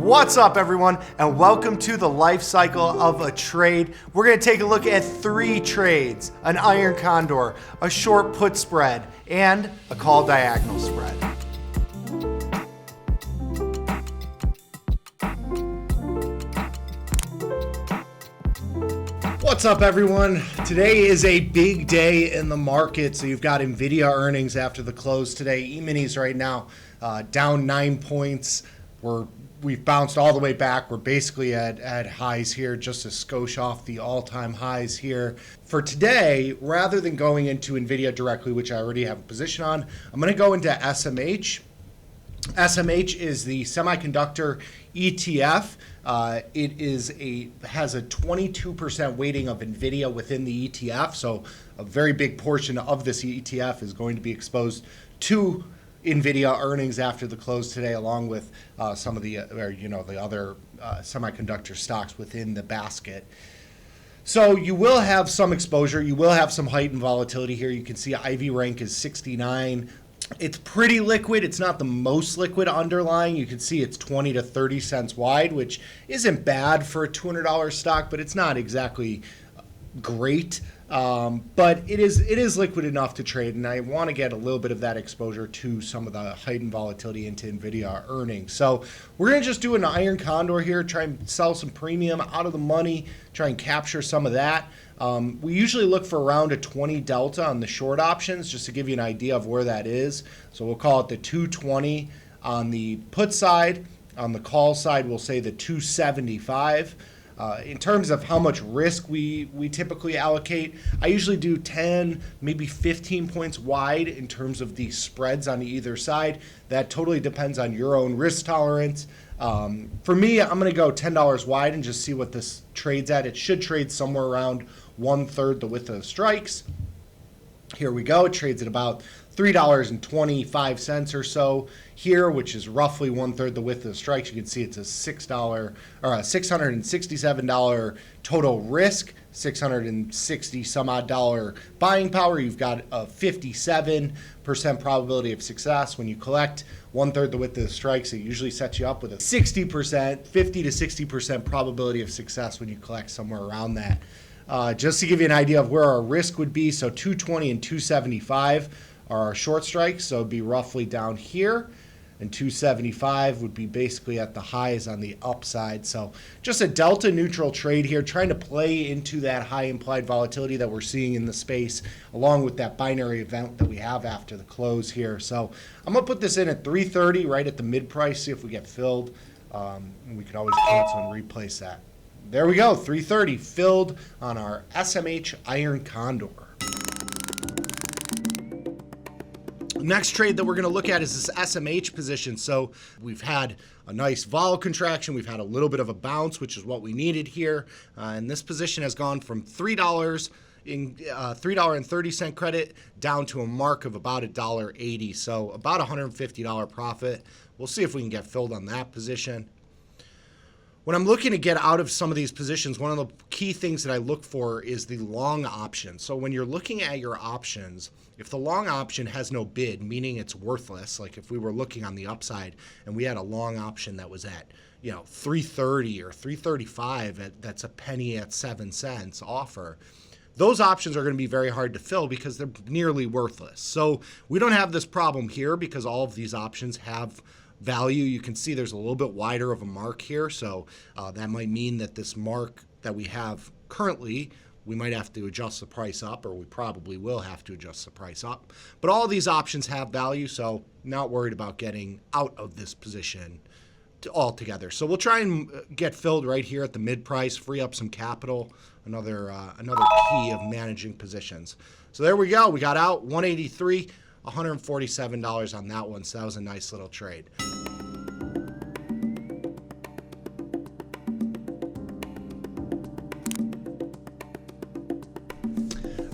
What's up, everyone, and welcome to the life cycle of a trade. We're going to take a look at 3 trades: an iron condor, a short put spread, and a call diagonal spread. What's up, everyone? Today is a big day in the market. So you've got NVIDIA earnings after the close today. E-minis right now down 9 points. We've bounced all the way back. We're basically at highs here, just a skosh off the all-time highs here. For today, rather than going into NVIDIA directly, which I already have a position on, I'm going to go into SMH. SMH is the semiconductor ETF. It has a 22% weighting of NVIDIA within the ETF, so a very big portion of this ETF is going to be exposed to NVIDIA earnings after the close today, along with some of the other semiconductor stocks within the basket. So you will have some exposure. You will have some heightened volatility here. You can see IV rank is 69. It's pretty liquid. It's not the most liquid underlying. You can see it's 20 to 30 cents wide, which isn't bad for a $200 stock, but it's not exactly great. But it is liquid enough to trade, and I want to get a little bit of that exposure to some of the heightened volatility into NVIDIA earnings. So we're going to just do an iron condor here, try and sell some premium out of the money, try and capture some of that. We usually look for around a 20 delta on the short options, just to give you an idea of where that is. So we'll call it the 220 on the put side. On the call side, we'll say the 275. In terms of how much risk we typically allocate, I usually do 10, maybe 15 points wide in terms of the spreads on either side. That totally depends on your own risk tolerance. For me, I'm going to go $10 wide and just see what this trades at. It should trade somewhere around 1/3 the width of the strikes. Here we go. It trades at about $3.25 or so here, which is roughly 1/3 the width of the strikes. You can see it's a $667 total risk, 660 some odd dollar buying power. You've got a 57% probability of success. When you collect 1/3 the width of the strikes, it usually sets you up with a 50 to 60% probability of success when you collect somewhere around that. Just to give you an idea of where our risk would be, so 220 and 275 are our short strikes, so it'd be roughly down here, and 275 would be basically at the highs on the upside. So just a delta neutral trade here, trying to play into that high implied volatility that we're seeing in the space, along with that binary event that we have after the close here. So I'm going to put this in at 330, right at the mid price, see if we get filled. We can always cancel and replace that. There we go, 330 filled on our SMH Iron Condor. Next trade that we're going to look at is this SMH position. So we've had a nice vol contraction. We've had a little bit of a bounce, which is what we needed here. And this position has gone from $3 in $3.30 credit down to a mark of about $1.80. So about $150 profit. We'll see if we can get filled on that position. When I'm looking to get out of some of these positions, one of the key things that I look for is the long option. So when you're looking at your options, if the long option has no bid, meaning it's worthless, like if we were looking on the upside and we had a long option that was at, 330 or 335, that's a penny at 7 cents offer, those options are going to be very hard to fill because they're nearly worthless. So we don't have this problem here because all of these options have value. You can see there's a little bit wider of a mark here, so that might mean that this mark that we have currently, we might have to adjust the price up, or we probably will have to adjust the price up. But all these options have value, so not worried about getting out of this position altogether. So we'll try and get filled right here at the mid price, free up some capital, another key of managing positions. So there we go. We got out 183. $147 on that one, so that was a nice little trade.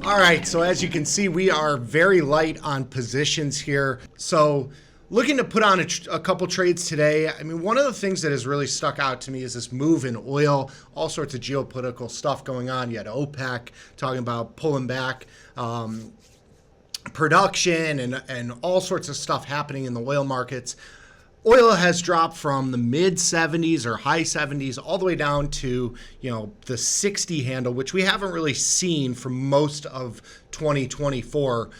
All right, so as you can see, we are very light on positions here. So looking to put on a couple trades today. I mean, one of the things that has really stuck out to me is this move in oil, all sorts of geopolitical stuff going on. You had OPEC talking about pulling back production and all sorts of stuff happening in the oil markets. Oil has dropped from the mid 70s or high 70s all the way down to, the 60 handle, which we haven't really seen for most of 2024.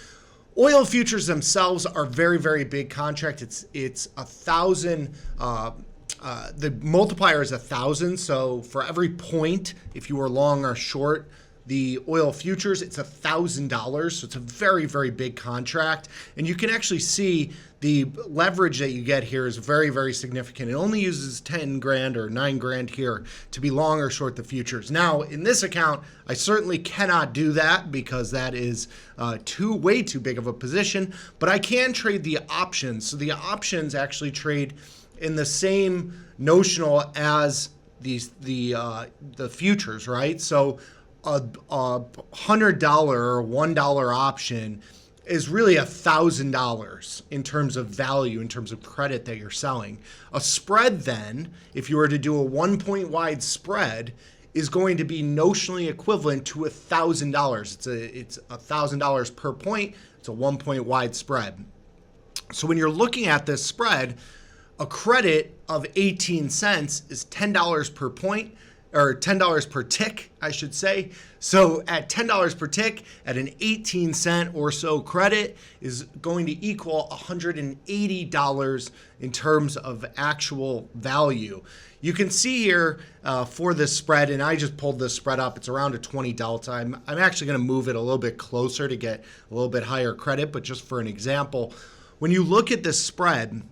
Oil futures themselves are very, very big contract. It's 1,000. The multiplier is 1,000. So for every point, if you were long or short the oil futures, it's $1,000. So it's a very, very big contract. And you can actually see the leverage that you get here is very, very significant. It only uses 10 grand or 9 grand here to be long or short the futures. Now, in this account, I certainly cannot do that because that is way too big of a position, but I can trade the options. So the options actually trade in the same notional as the futures, right? So a $100 or $1 option is really $1,000 in terms of value, in terms of credit that you're selling. A spread then, if you were to do a 1 point wide spread, is going to be notionally equivalent to $1,000. It's $1,000 per point. It's a 1 point wide spread. So when you're looking at this spread, a credit of 18 cents is $10 per point, or $10 per tick, I should say. So at $10 per tick, at an 18 cent or so credit is going to equal $180 in terms of actual value. You can see here for this spread, and I just pulled this spread up, it's around a 20 delta. I'm actually gonna move it a little bit closer to get a little bit higher credit, but just for an example, when you look at this spread,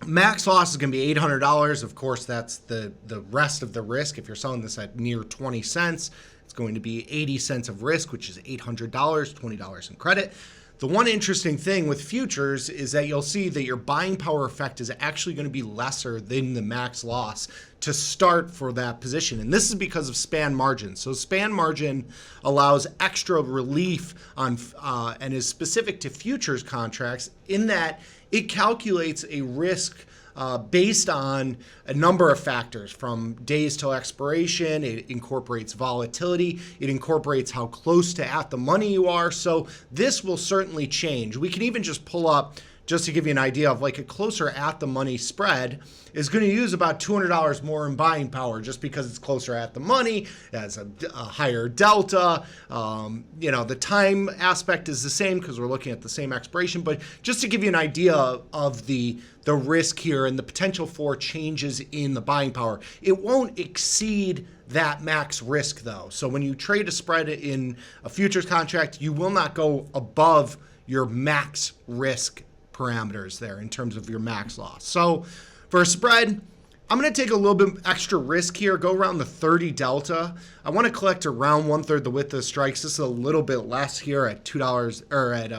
max loss is going to be $800. Of course, that's the rest of the risk. If you're selling this at near 20 cents, it's going to be 80 cents of risk, which is $800, $20 in credit. The one interesting thing with futures is that you'll see that your buying power effect is actually going to be lesser than the max loss to start for that position. And this is because of span margin. So span margin allows extra relief on and is specific to futures contracts in that it calculates a risk based on a number of factors, from days till expiration. It incorporates volatility. It incorporates how close to at the money you are. So this will certainly change. We can even just pull up, just to give you an idea of like a closer at the money spread is going to use about $200 more in buying power just because it's closer at the money, it has a higher delta. The time aspect is the same because we're looking at the same expiration, but just to give you an idea of the risk here and the potential for changes in the buying power, it won't exceed that max risk though. So when you trade a spread in a futures contract, you will not go above your max risk parameters there in terms of your max loss. So for a spread, I'm going to take a little bit extra risk here, go around the 30 delta. I want to collect around 1/3 the width of the strikes. This is a little bit less here at $2 or at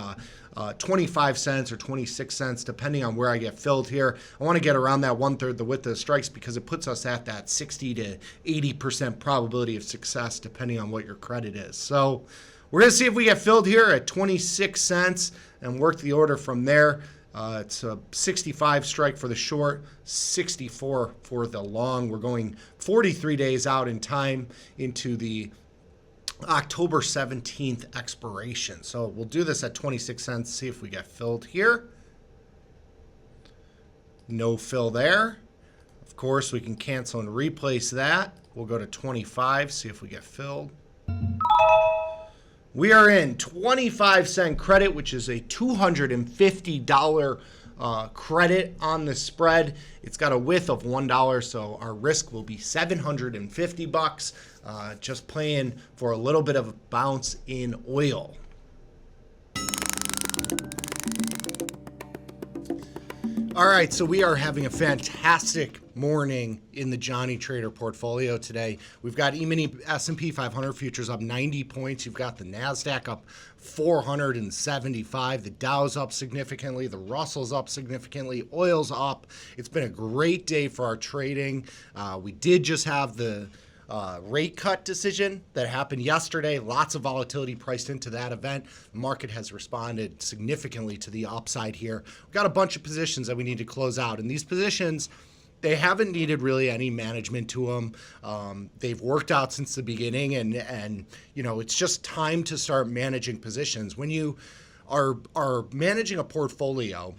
25 cents or 26 cents, depending on where I get filled here. I want to get around that 1/3 the width of the strikes because it puts us at that 60 to 80% probability of success, depending on what your credit is. So we're going to see if we get filled here at 26 cents and work the order from there. It's a 65 strike for the short, 64 for the long. We're going 43 days out in time into the October 17th expiration. So we'll do this at 26 cents, see if we get filled here. No fill there. Of course, we can cancel and replace that. We'll go to 25, see if we get filled. We are in 25 cent credit, which is a $250 credit on the spread. It's got a width of $1, so our risk will be $750. Just playing for a little bit of a bounce in oil. All right, so we are having a fantastic morning in the Johnny Trader portfolio today. We've got E-mini S&P 500 futures up 90 points. You've got the NASDAQ up 475. The Dow's up significantly. The Russell's up significantly. Oil's up. It's been a great day for our trading. We did just have the rate cut decision that happened yesterday. Lots of volatility priced into that event. The market has responded significantly to the upside here. We've got a bunch of positions that we need to close out, and these positions, they haven't needed really any management to them. They've worked out since the beginning, and it's just time to start managing positions. When you are managing a portfolio,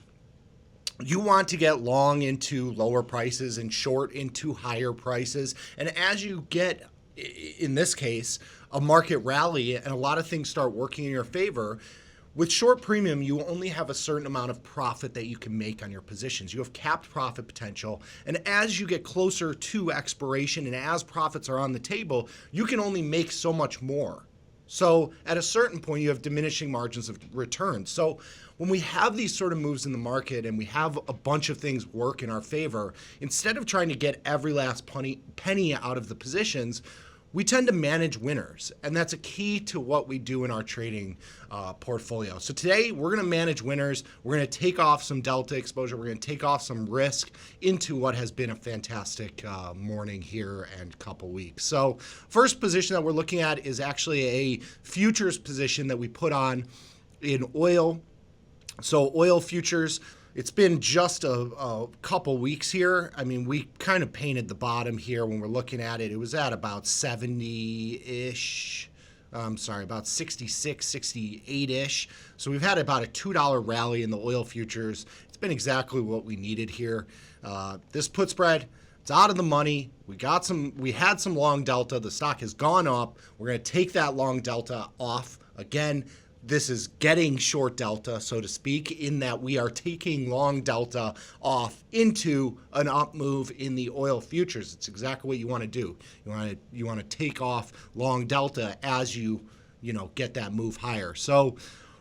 You want to get long into lower prices and short into higher prices. And as you get, in this case, a market rally and a lot of things start working in your favor, with short premium, you only have a certain amount of profit that you can make on your positions. You have capped profit potential. And as you get closer to expiration and as profits are on the table, you can only make so much more. So at a certain point, you have diminishing margins of return. So when we have these sort of moves in the market and we have a bunch of things work in our favor, instead of trying to get every last penny out of the positions, we tend to manage winners. And that's a key to what we do in our trading portfolio. So today we're going to manage winners. We're going to take off some delta exposure. We're going to take off some risk into what has been a fantastic morning here and couple weeks. So first position that we're looking at is actually a futures position that we put on in oil. So oil futures, it's been just a couple weeks here. I mean, we kind of painted the bottom here when we're looking at it. It was at about 70-ish. About 66, 68-ish. So we've had about a $2 rally in the oil futures. It's been exactly what we needed here. This put spread, it's out of the money. We had some long delta. The stock has gone up. We're going to take that long delta off. Again, this is getting short delta, so to speak, in that we are taking long delta off into an up move in the oil futures. It's exactly what you want to do. You want to take off long delta as you get that move higher. So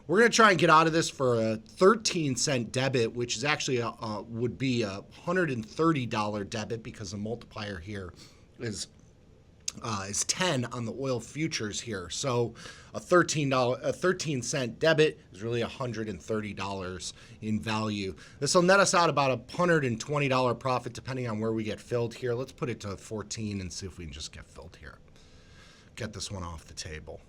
we're going to try and get out of this for a 13-cent debit, which is actually would be a $130 debit because the multiplier here is 10 on the oil futures here. So a 13-cent debit is really $130 in value. This will net us out about a $120 profit depending on where we get filled here. Let's put it to 14 and see if we can just get filled here. Get this one off the table.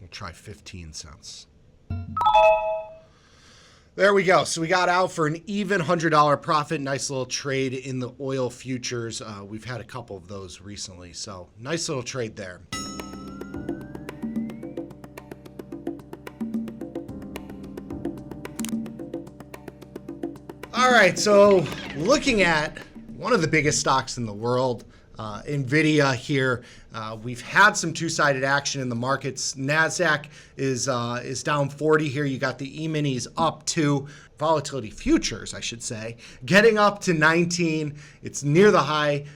We'll try 15 cents. There we go. So we got out for an even $100 profit. Nice little trade in the oil futures. We've had a couple of those recently. So nice little trade there. All right. So looking at one of the biggest stocks in the world, NVIDIA here. We've had some two-sided action in the markets. NASDAQ is down 40 here. You got the E-minis up to volatility futures, I should say, getting up to 19. It's near the high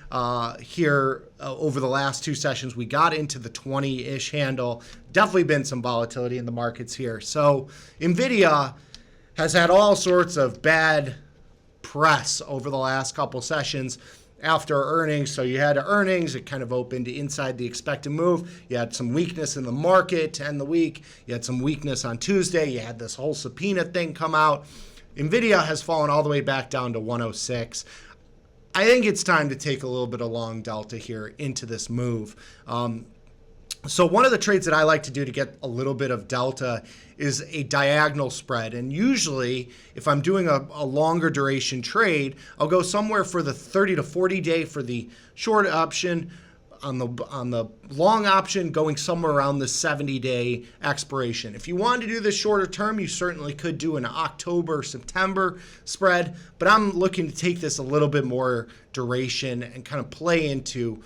here over the last two sessions. We got into the 20-ish handle. Definitely been some volatility in the markets here. So NVIDIA has had all sorts of bad press over the last couple sessions after earnings. So you had earnings, it kind of opened inside the expected move. You had some weakness in the market to end the week. You had some weakness on Tuesday. You had this whole subpoena thing come out. NVIDIA has fallen all the way back down to 106. I think it's time to take a little bit of long delta here into this move. So one of the trades that I like to do to get a little bit of delta is a diagonal spread. And usually, if I'm doing a longer duration trade, I'll go somewhere for the 30 to 40 day for the short option, on the long option going somewhere around the 70-day expiration. If you wanted to do this shorter term, you certainly could do an October-September spread, but I'm looking to take this a little bit more duration and kind of play into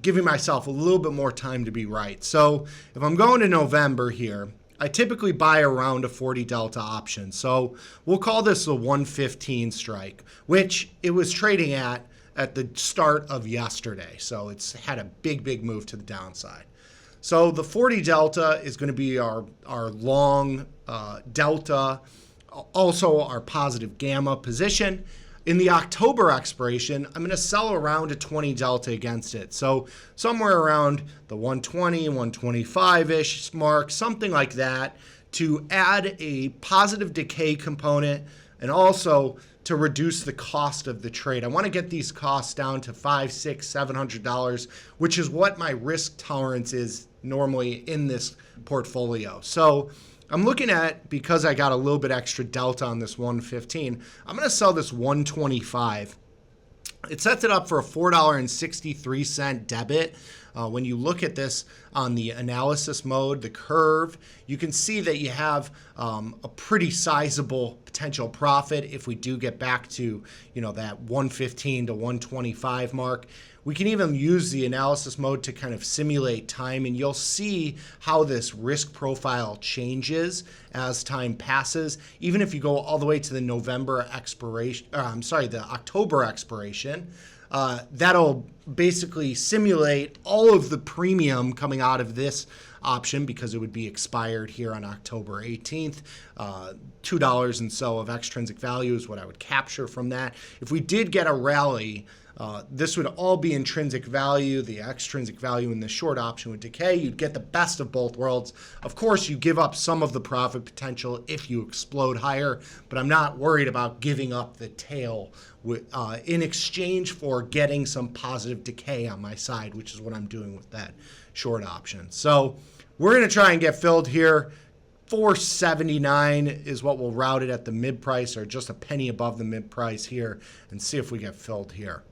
giving myself a little bit more time to be right. So if I'm going to November here, I typically buy around a 40 delta option. So we'll call this a 115 strike, which it was trading at the start of yesterday. So it's had a big move to the downside. So the 40 delta is going to be our long delta, also our positive gamma position. In the October expiration, I'm going to sell around a 20 delta against it. So somewhere around the 120, 125-ish mark, something like that, to add a positive decay component and also to reduce the cost of the trade. I want to get these costs down to $500, $600, $700, which is what my risk tolerance is normally in this portfolio. So I'm looking at, because I got a little bit extra delta on this 115, I'm going to sell this 125. It sets it up for a $4.63 debit. When you look at this on the analysis mode, the curve, you can see that you have a pretty sizable potential profit if we do get back to, that 115 to 125 mark. We can even use the analysis mode to kind of simulate time, and you'll see how this risk profile changes as time passes. Even if you go all the way to the the October expiration, that'll basically simulate all of the premium coming out of this option because it would be expired here on October 18th. $2 and so of extrinsic value is what I would capture from that. If we did get a rally, this would all be intrinsic value. The extrinsic value in the short option would decay. You'd get the best of both worlds. Of course, you give up some of the profit potential if you explode higher, but I'm not worried about giving up the tail in exchange for getting some positive decay on my side, which is what I'm doing with that short option. So we're going to try and get filled here. 479 is what we'll route it at the mid price, or just a penny above the mid price here, and see if we get filled here.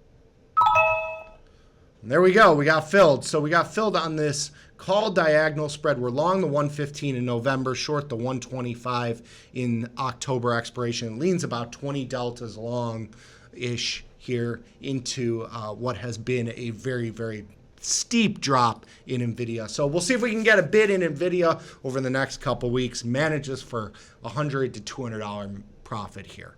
And there we go. We got filled. So we got filled on this call diagonal spread. We're long the 115 in November, short the 125 in October expiration. It leans about 20 deltas long-ish here into what has been a very, very steep drop in NVIDIA. So we'll see if we can get a bid in NVIDIA over the next couple weeks. Manage this for $100 to $200 profit here.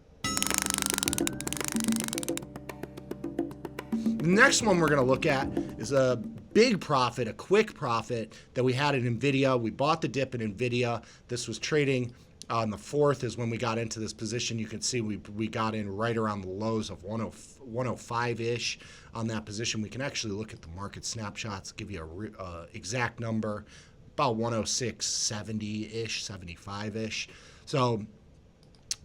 The next one we're going to look at is a big profit, a quick profit that we had in NVIDIA. We bought the dip in NVIDIA. This was trading on the 4th is when we got into this position. You can see we got in right around the lows of 105-ish on that position. We can actually look at the market snapshots, give you a exact number, about 106.70-ish, 75-ish. So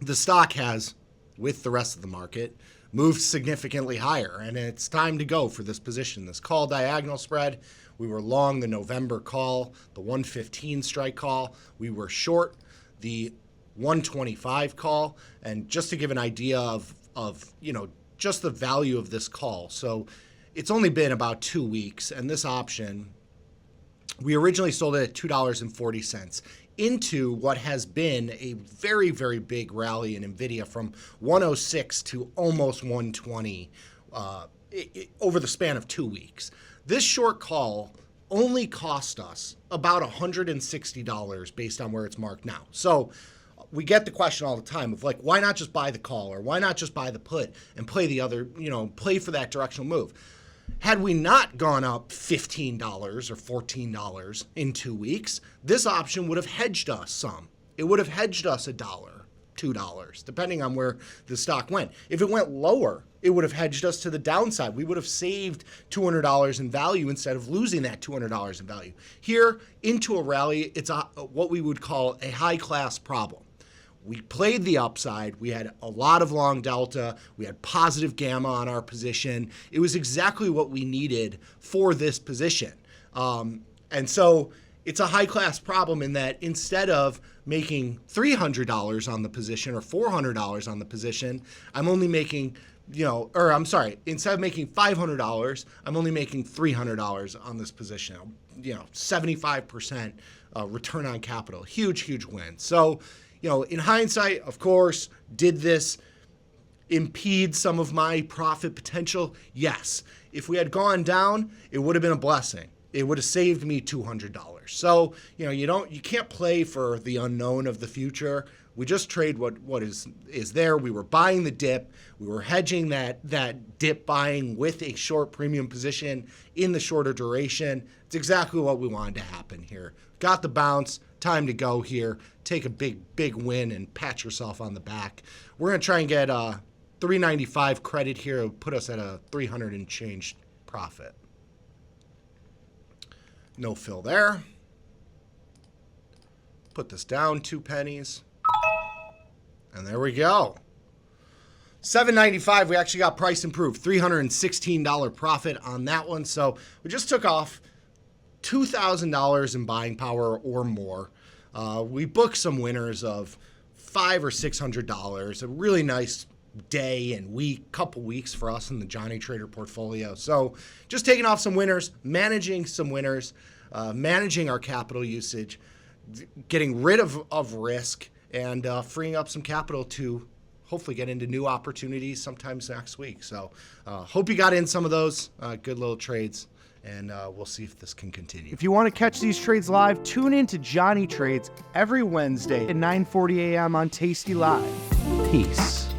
the stock has, with the rest of the market, moved significantly higher, and it's time to go for this position. This call diagonal spread, we were long the November call, the 115 strike call. We were short the 125 call, and just to give an idea of just the value of this call. So it's only been about 2 weeks, and this option, we originally sold it at $2.40 into what has been a very, very big rally in NVIDIA from 106 to almost 120 over the span of 2 weeks. This short call only cost us about $160 based on where it's marked now. So we get the question all the time of why not just buy the call, or why not just buy the put and play the other, play for that directional move. Had we not gone up $15 or $14 in 2 weeks, this option would have hedged us some. It would have hedged us $1, $2, depending on where the stock went. If it went lower, it would have hedged us to the downside. We would have saved $200 in value instead of losing that $200 in value. Here, into a rally, it's what we would call a high-class problem. We played the upside. We had a lot of long delta. We had positive gamma on our position. It was exactly what we needed for this position. And so it's a high-class problem in that instead of making $300 on the position or $400 on the position, I'm only making, instead of making $500, I'm only making $300 on this position. 75% return on capital. Huge, huge win. So, in hindsight, of course, did this impede some of my profit potential? Yes. If we had gone down, it would have been a blessing. It would have saved me $200. So, you can't play for the unknown of the future. We just trade what is there. We were buying the dip. We were hedging that dip buying with a short premium position in the shorter duration. It's exactly what we wanted to happen here. Got the bounce. Time to go here. Take a big win and pat yourself on the back. We're going to try and get 395 credit here. It'll put us at a 300 and change profit. No fill there. Put this down 2 pennies. And there we go. $7.95, we actually got price improved. $316 profit on that one. So we just took off $2,000 in buying power or more. We booked some winners of $500 or $600. A really nice day and couple weeks for us in the Johnny Trader portfolio. So just taking off some winners, managing some winners, managing our capital usage, getting rid of risk, and freeing up some capital to hopefully get into new opportunities sometimes next week. So hope you got in some of those good little trades, and we'll see if this can continue. If you want to catch these trades live, tune in to Johnny Trades every Wednesday at 9:40 a.m. on Tasty Live. Peace.